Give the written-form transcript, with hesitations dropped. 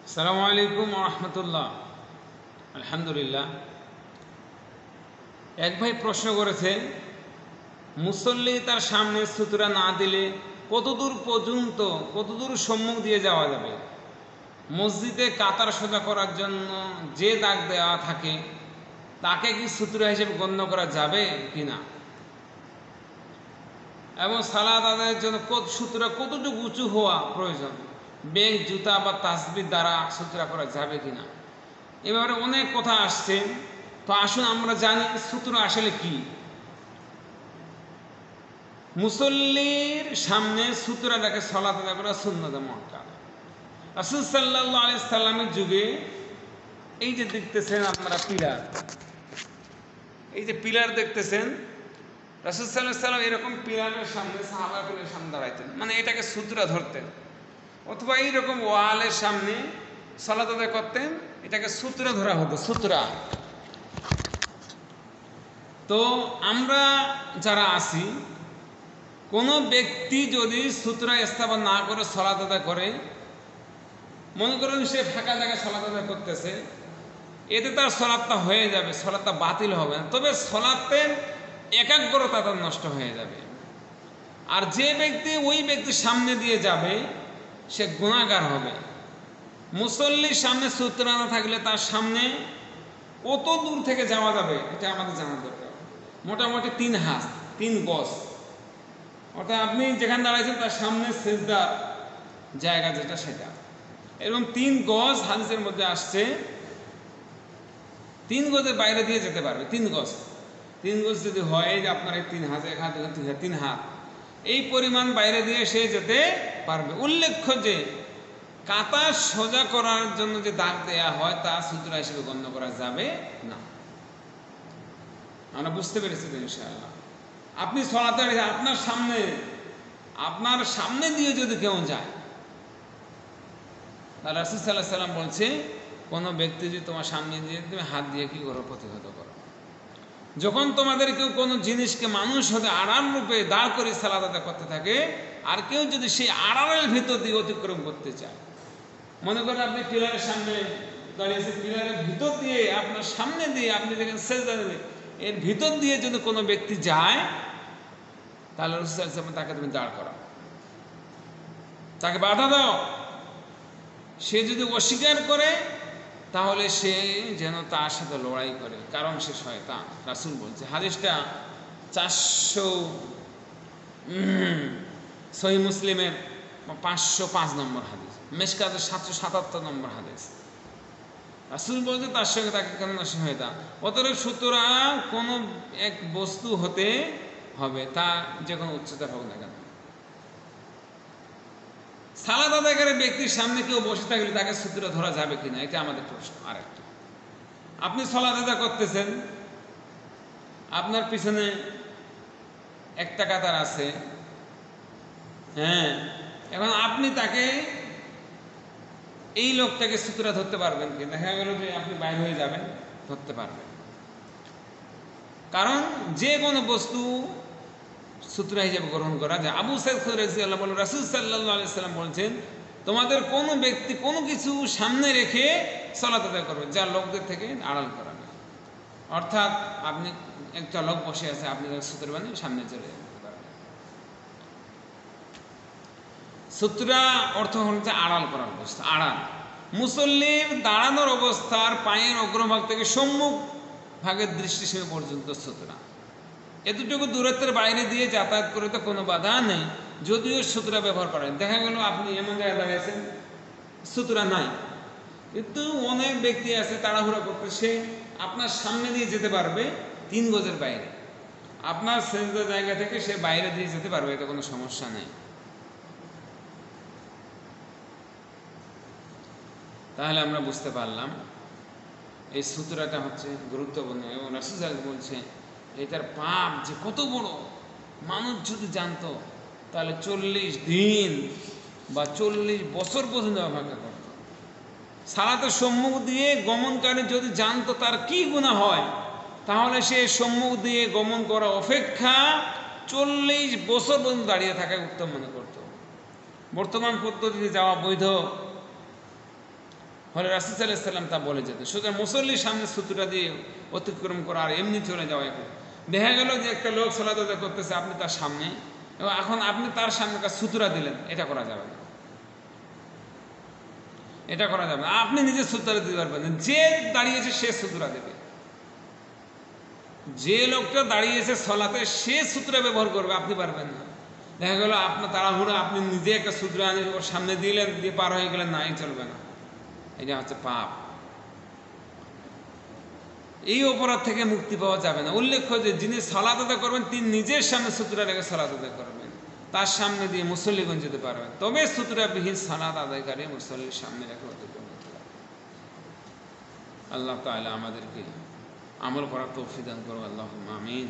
আসসালামু আলাইকুম রহমতুল্লাহ। আলহামদুলিল্লাহ। এক ভাই প্রশ্ন করেছেন, মুসল্লি তার সামনে সুতরা না দিলে কতদূর সম্মুখ দিয়ে যাওয়া যাবে? মসজিদে কাতার সোজা করার জন্য যে দাগ দেওয়া থাকে তাকে কি সুতরা হিসেবে গণ্য করা যাবে কি না, এবং সালাত আদায়ের জন্য সুতরা কতটুকু উঁচু হওয়া প্রয়োজন, ব্যাগ, জুতা বা তাসবির দ্বারা সুতরা করা যাবে কিনা, এ ব্যাপারে অনেক কথা আসছে। তো আসুন আমরা জানি সুতরা আসলে কি। মুসল্লির সামনে সুতরা রেখে সালাত আদায় করা সুন্নত মুআক্কাদা। রাসূল সাল্লাল্লাহু আলাইহি সাল্লামের যুগে এই যে দেখতেছেন আপনারা পিলার, এই যে পিলার দেখতেছেন, রাসূল সাল্লাল্লাহু আলাইহি সাল্লাম এরকম পিলারের সামনে সাহাবা পিলারের সামনে দাঁড়াইতেন, মানে এটাকে সুতরা ধরতেন, অথবা এইরকম ওয়ালের সামনে সালাত আদায় করতেন, এটাকে সুতরা ধরা হতো, সুতরা। তো আমরা যারা আছি, কোনো ব্যক্তি যদি সুতরা স্থাপন না করে সালাত আদায় করে, মনে করেন সে ফাঁকা জায়গায় সালাত আদায় করতেছে, এতে তার সালাতটা হয়ে যাবে, সালাতটা বাতিল হবে না, তবে সালাতের একাগ্রতা তার নষ্ট হয়ে যাবে। আর যে ব্যক্তি ওই ব্যক্তির সামনে দিয়ে যাবে সে গুনাহগার হবে। মুসল্লির সামনে সুতরা না থাকলে তার সামনে কত দূর থেকে যাওয়া যাবে এটা আমাদের জানা দরকার। মোটামুটি 3 হাত 3 গজ, অর্থাৎ আপনি যেখানে দাঁড়াইছেন তার সামনে সেজদার জায়গা যেটা সেটা, এবং 3 গজ হাদিসের মধ্যে আসছে 3 গজের বাইরে দিয়ে যেতে পারবে। 3 গজ, 3 গজ যদি হয় যে আপনার এই 3 হাত, 1 হাত 3 হাত, এই পরিমাণ বাইরে দিয়ে সে যেতে পারবে। উল্লেখ্য যে কাতা সোজা করার জন্য যে দাগ দেয়া হয় তা সুতরা হিসেবে গণ্য করা যাবে না। আমরা বুঝতে পেরেছি তো ইনশাআল্লাহ। আপনি সালাতে আপনার সামনে দিয়ে যদি কেউ যায়, তাহলে রাসূল সাল্লাল্লাহু আলাইহি সাল্লাম বলছে, কোনো ব্যক্তি যদি তোমার সামনে দিয়ে তুমি হাত দিয়ে কি করো, প্রতিহত করো। যখন তোমাদের কেউ কোনো জিনিসকে মানুষ হতে আড়াল রূপে দাঁড় করে সালাত আদায় করতে থাকে, আর কেউ যদি সেই আড়ালের ভিতর দিয়ে অতিক্রম করতে চায়, মনে করেন আপনি পিলারের সামনে দাঁড়িয়েছে, পিলারের ভিতর দিয়ে আপনার সামনে দিয়ে আপনি দেখেন সেজদা দেবেন, এর ভিতর দিয়ে যদি কোনো ব্যক্তি যায়, তাহলে রাসূল সাল্লাল্লাহু আলাইহি ওয়াসাল্লাম তাকে তুমি দাঁড় করাও, তাকে বাধা দাও। সে যদি অস্বীকার করে তাহলে সে যেন তার সাথে লড়াই করে, কারণ সে শয়তান। রাসূল বলছে, হাদিসটা 400 সহিহ মুসলিমের 505 নম্বর হাদিস, মিশকাতের 777 নম্বর হাদিস। রাসূল বলছে তার সঙ্গে তাকে কেন শয়তান। অতএব সুতরাং কোনো এক বস্তু হতে হবে, তা যে কোনো উচ্চতার হোক না কেন। সালাত আদায়কারী ব্যক্তির সামনে কেউ বসে থাকলে তাকে সুতরা ধরা যাবে কিনা, এটা আমাদের প্রশ্ন। আরেকটা, আপনি সালাত আদায় করতেছেন, আপনার পিছনে একটা কাতার আছে, হ্যাঁ, এখন আপনি তাকে, এই লোকটাকে সুতরা ধরতে পারবেন কি? দেখা গেল যে আপনি বাইরে হয়ে যাবেন, ধরতে পারবেন। কারণ যে কোনো বস্তু সুতরা হিসেবে গ্রহণ করা যায়। আবু সাঈদ খুদরী রাদিয়াল্লাহু আনহু, রাসূল সাল্লাল্লাহু আলাইহি সাল্লাম বলেছেন, তোমাদের কোনো ব্যক্তি কোনো কিছু সামনে রেখে সালাত আদায় করবে যা লোকদের থেকে আড়াল করা না। অর্থাৎ আপনি একটা লোক বসে আছে, আপনি সুতরা বানিয়ে সামনে চলে যেতে পারবেন। সুতরা অর্থ হচ্ছে আড়াল করার অবস্থা। আড়াল মুসল্লির দাঁড়ানোর অবস্থার পায়ের অগ্রভাগ থেকে সম্মুখ ভাগের দৃষ্টিসীমা পর্যন্ত সুতরা। এতটুকু দূরত্বের বাইরে দিয়ে যাতায়াত করে তো কোনো বাধা নেই, যদিও সুতরা ব্যবহার করেন। দেখা গেল আপনি এমন জায়গায় দাঁড়িয়েছেন, সুতরা নাই, কিন্তু অনেক ব্যক্তি আছে তাড়াহুড়া করতে, সে আপনার সামনে দিয়ে যেতে পারবে 3 গজের বাইরে, আপনার সেজদা জায়গা থেকে সে বাইরে দিয়ে যেতে পারবে, এতে কোনো সমস্যা নেই। তাহলে আমরা বুঝতে পারলাম এই সুতরাটা হচ্ছে গুরুত্বপূর্ণ, এবং রাসূল সাল্লাল্লাহু আলাইহি ওয়াসাল্লাম বলছে এটার পাপ যে কত বড়, মানুষ যদি জানতো তাহলে 40 দিন বা 40 বছর পর্যন্ত অপেক্ষা করত। সালাতের সম্মুখ দিয়ে গমনকারী যদি জানতো তার কি গুনাহ হয়, তাহলে সে সম্মুখ দিয়ে গমন করা অপেক্ষা 40 বছর পর্যন্ত দাঁড়িয়ে থাকা উত্তম মনে করত। বর্তমান পদ্ধতিতে যাওয়া বৈধ, ফলে রাসূল সাল্লাল্লাহু আলাইহি ওয়াসাল্লাম তা বলে যেতেন। সুতরাং মুসল্লির সামনে সুতরা দিয়ে অতিক্রম করা আর এমনি চলে যাওয়া এখন দেখা গেল যে একটা লোক সালাত আদায় করতেছে আপনি তার সামনে, এবং এখন আপনি তার সামনে সুতরা দিলেন, এটা করা যাবে না, এটা করা যাবে না। আপনি নিজে সুতরা দিতে পারবেন না, যে দাঁড়িয়েছে সে সুতরা দেবে। যে লোকটা দাঁড়িয়েছে সলাতে সে সূত্রা ব্যবহার করবে, আপনি পারবেন না। দেখা গেল আপনার তাড়াহুড়ো আপনি নিজে একটা সূত্র আনে ওর সামনে দিলেন, দিয়ে পার হয়ে গেলেন, না, এই চলবে না, এটা হচ্ছে পাপ। এই অপরাধ থেকে মুক্তি পাওয়া যাবে না। উল্লেখ্য যে যিনি সালাত আদায় করবেন তিনি নিজের সামনে সূত্রা রেখে সালাত আদায় করবেন, তার সামনে দিয়ে মুসল্লিগণ যেতে পারবেন, তবে সূত্রাবিহীন সালাত আদায়কারী মুসল্লির সামনে রেখে অতিক্রম করতে পারবে। আল্লাহ তাআলা আমাদেরকে আমল করার তৌফিক দান করুন। আল্লাহুম্মা আমিন।